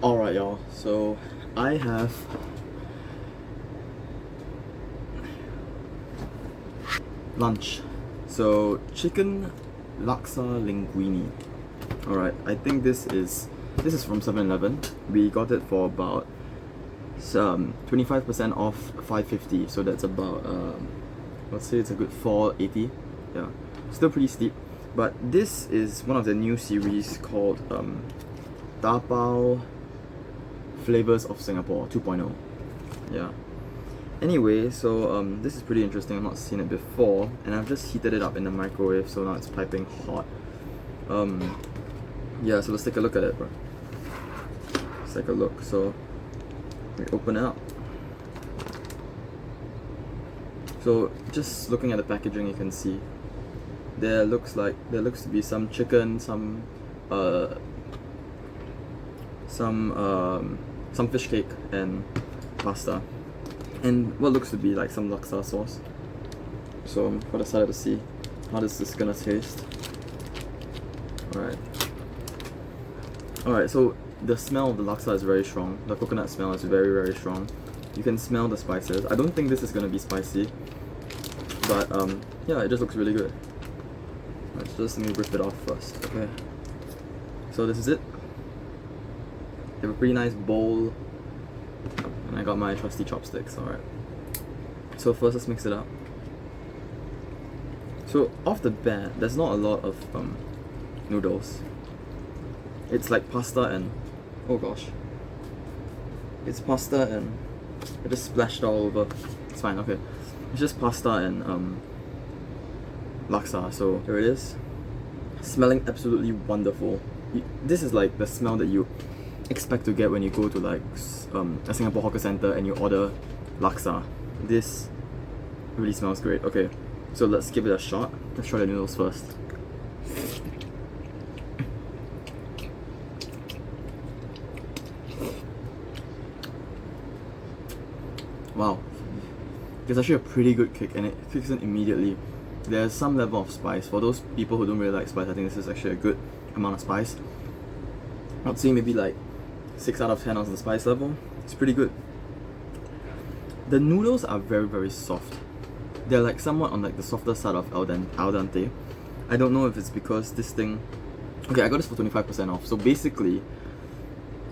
Alright, y'all, so I have lunch. So, chicken laksa linguine. Alright, I think this is from 7-Eleven. We got it for about 25% off 550, so that's about let's say it's a good 480. Yeah, still pretty steep. But this is one of the new series called Tapao Flavors of Singapore 2.0. Yeah. Anyway, so this is pretty interesting. I've not seen it before, and I've just heated it up in the microwave, so now it's piping hot. Yeah, so let's take a look at it, bro. Let's take a look. So we open it up. So just looking at the packaging, you can see there looks to be some chicken, some fish cake and pasta, and what looks to be like some laksa sauce. So I'm quite excited to see how this is gonna taste. Alright, so the smell of the laksa is very strong. The coconut smell is very, very strong. You can smell the spices. I don't think this is gonna be spicy, but yeah, it just looks really good. Let's just let me rip it off first. Okay. So this is it. They have a pretty nice bowl, and I got my trusty chopsticks. Alright. So first, let's mix it up. So off the bat, there's not a lot of noodles. It's like pasta and oh gosh, it's pasta and I just splashed all over. It's fine. Okay, it's just pasta and laksa. So here it is, smelling absolutely wonderful. This is like the smell that you expect to get when you go to like a Singapore hawker center and you order laksa. This really smells great. Okay, so let's give it a shot. Let's try the noodles first. Wow, it's actually a pretty good kick, and it kicks in immediately. There's some level of spice. For those people who don't really like spice, I think this is actually a good amount of spice. I'd say maybe like 6 out of 10 on the spice level. It's pretty good. The noodles are very, very soft. They're like somewhat on like the softer side of al dente. I don't know if it's because this thing... Okay, I got this for 25% off. So basically,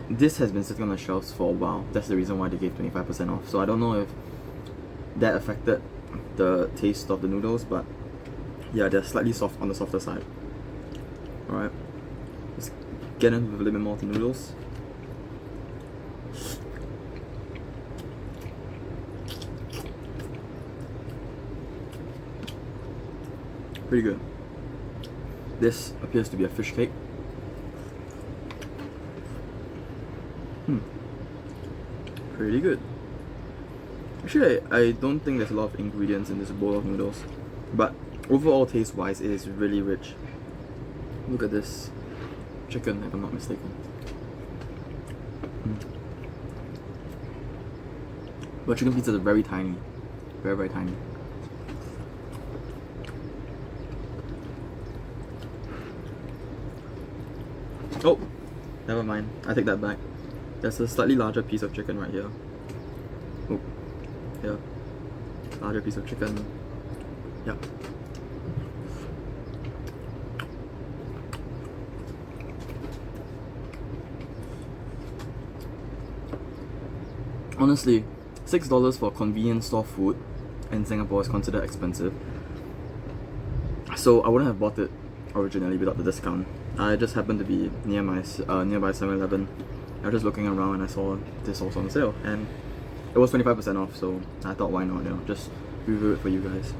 this has been sitting on the shelves for a while. That's the reason why they gave 25% off. So I don't know if that affected the taste of the noodles, but yeah, they're slightly soft on the softer side. Alright, let's get in with a little bit more of the noodles. Pretty good. This appears to be a fish cake. Pretty good. Actually, I don't think there's a lot of ingredients in this bowl of noodles, but overall taste wise, it is really rich. Look at this chicken, if I'm not mistaken. But chicken pizzas are very tiny, very, very tiny. Oh, never mind, I take that back. There's a slightly larger piece of chicken right here. Oh, here. Larger piece of chicken. Yeah. Honestly, $6 for convenience store food in Singapore is considered expensive. So I wouldn't have bought it originally without the discount. I just happened to be near my nearby 7-Eleven. I was just looking around and I saw this also on sale, and it was 25% off, so I thought why not, you know, just review it for you guys.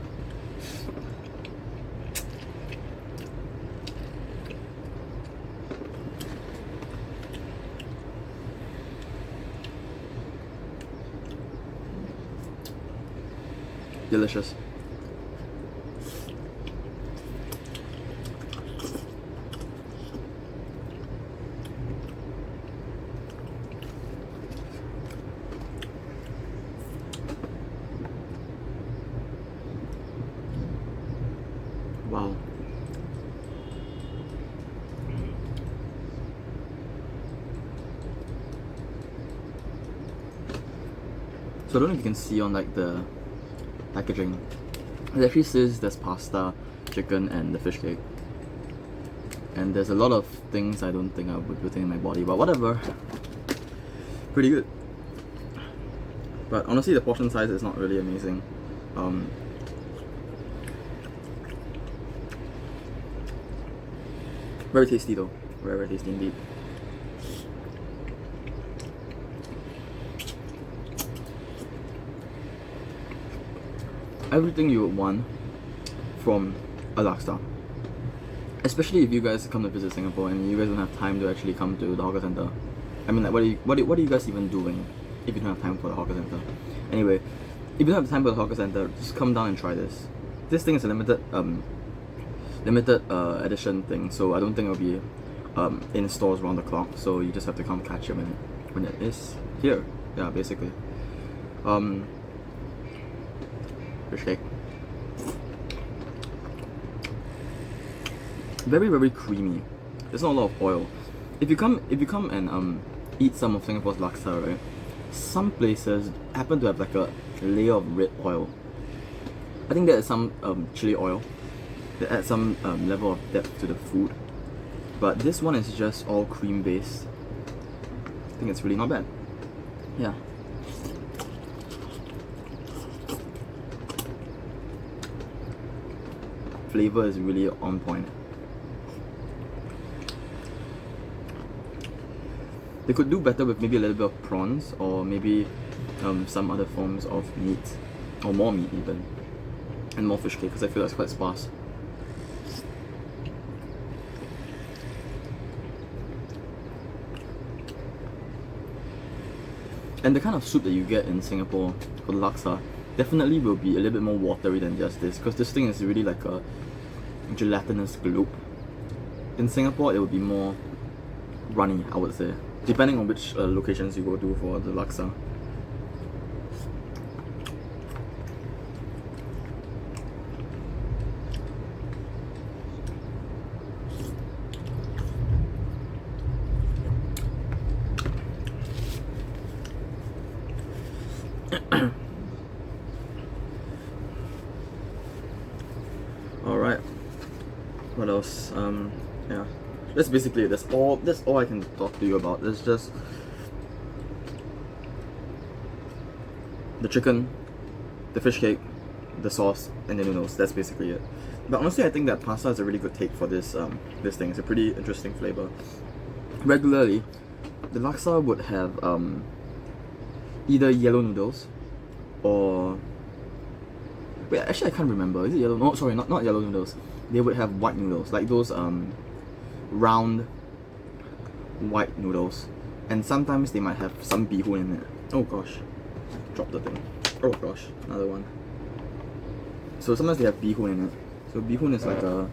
Delicious. Wow. So I don't know if you can see on like the packaging. It actually says there's pasta, chicken, and the fish cake. And there's a lot of things I don't think I would put in my body, but whatever. Pretty good. But honestly, the portion size is not really amazing. Very tasty though. Very, very tasty indeed. Everything you would want from a LAKSA. Especially if you guys come to visit Singapore and you guys don't have time to actually come to the hawker center. I mean, like, what are you guys even doing if you don't have time for the hawker center? Anyway, if you don't have time for the hawker center, just come down and try this. This thing is a limited edition thing, so I don't think it'll be in stores around the clock. So you just have to come catch it when it is here. Yeah, basically. Fish cake. Very, very creamy. There's not a lot of oil. If you come and eat some of Singapore's LAKSA, right? Some places happen to have like a layer of red oil. I think there is some chili oil that adds some level of depth to the food. But this one is just all cream based. I think it's really not bad. Yeah. Flavor is really on point. They could do better with maybe a little bit of prawns or maybe some other forms of meat, or more meat even, and more fish cake, because I feel that's quite sparse. And the kind of soup that you get in Singapore for the LAKSA definitely will be a little bit more watery than just this, because this thing is really like a gelatinous gloop. In Singapore it will be more runny, I would say, depending on which locations you go to for the LAKSA. Alright, what else? Yeah, that's basically it. That's all I can talk to you about. It's just the chicken, the fish cake, the sauce, and the noodles. That's basically it. But honestly, I think that pasta is a really good take for this this thing. It's a pretty interesting flavor. Regularly, the LAKSA would have either yellow noodles or wait, actually I can't remember. Is it yellow? No, sorry, not yellow noodles. They would have white noodles, like those round white noodles, and sometimes they might have some bee hoon in it. Oh gosh, drop the thing. Oh gosh, another one. So sometimes they have bee hoon in it. So bee hoon is like a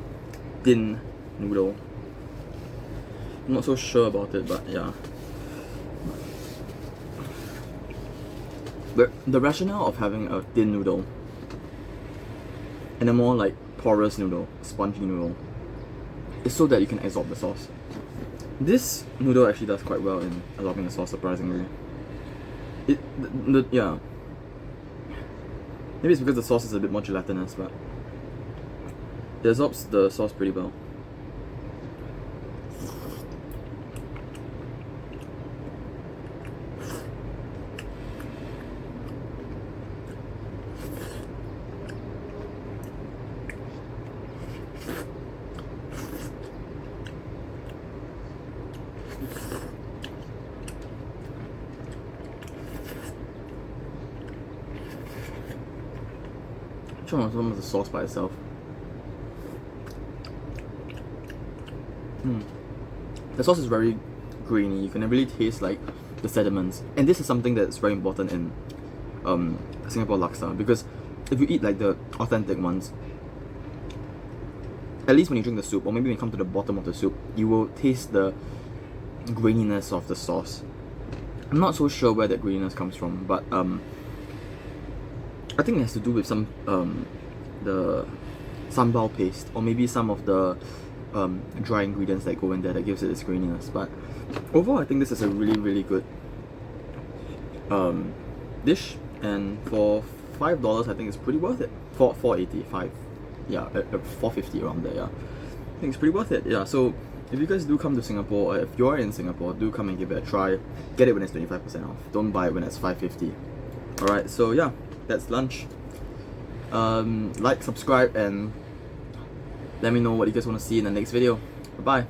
thin noodle. I'm not so sure about it, but yeah. But the rationale of having a thin noodle and a more like porous noodle, spongy noodle, is so that you can absorb the sauce. This noodle actually does quite well in absorbing the sauce, surprisingly. Yeah. Maybe it's because the sauce is a bit more gelatinous, but it absorbs the sauce pretty well. Try some of the sauce by itself. The sauce is very grainy. You can really taste like the sediments, and this is something that's very important in Singapore LAKSA, because if you eat like the authentic ones, at least when you drink the soup, or maybe when you come to the bottom of the soup, you will taste the graininess of the sauce. I'm not so sure where that graininess comes from, but I think it has to do with some the sambal paste, or maybe some of the dry ingredients that go in there that gives it its graininess. But overall, I think this is a really, really good dish, and for $5 I think it's pretty worth it. For $4.85, yeah, $4.50 around there. Yeah, I think it's pretty worth it. Yeah, so if you guys do come to Singapore, or if you're in Singapore, do come and give it a try. Get it when it's 25% off. Don't buy it when it's $5.50. Alright, so yeah, that's lunch. Like, subscribe, and let me know what you guys want to see in the next video. Bye bye.